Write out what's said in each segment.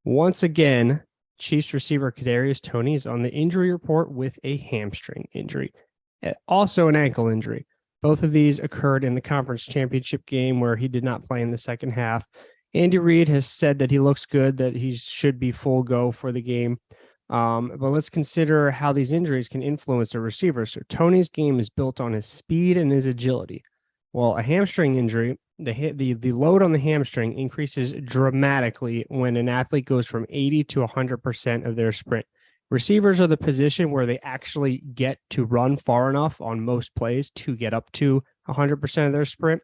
Once again, Chiefs receiver Kadarius Toney is on the injury report with a hamstring injury, also an ankle injury. Both of these occurred in the conference championship game where he did not play in the second half. Andy Reid has said that he looks good, that he should be full go for the game. But let's consider how these injuries can influence a receiver. So Toney's game is built on his speed and his agility. Well, a hamstring injury, the load on the hamstring increases dramatically when an athlete goes from 80 to 100% of their sprint. Receivers are the position where they actually get to run far enough on most plays to get up to 100% of their sprint.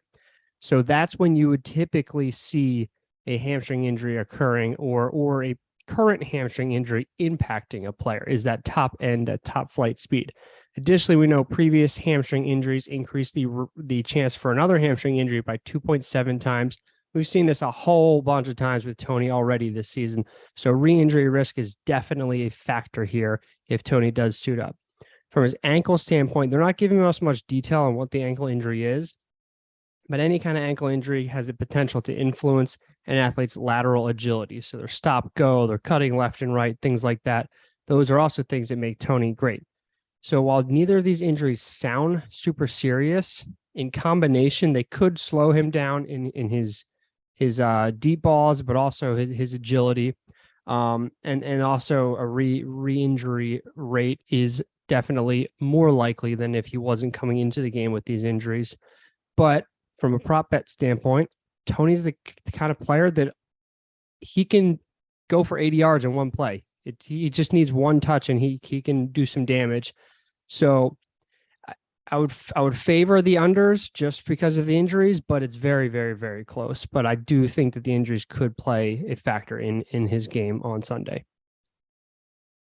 So that's when you would typically see a hamstring injury occurring or a current hamstring injury impacting a player is that top end, top flight speed. Additionally, we know previous hamstring injuries increase the chance for another hamstring injury by 2.7 times. We've seen this a whole bunch of times with Toney already this season. So re-injury risk is definitely a factor here if Toney does suit up. From his ankle standpoint, they're not giving us much detail on what the ankle injury is, but any kind of ankle injury has the potential to influence an athlete's lateral agility. So their stop go, they're cutting left and right, things like that. Those are also things that make Toney great. So while neither of these injuries sound super serious, in combination, they could slow him down in his deep balls, but also his agility. And also a re-injury rate is definitely more likely than if he wasn't coming into the game with these injuries. But from a prop bet standpoint, Toney's the kind of player that he can go for 80 yards in one play. He just needs one touch and he can do some damage. So I would favor the unders just because of the injuries, but it's very, very, very close. But I do think that the injuries could play a factor in his game on Sunday.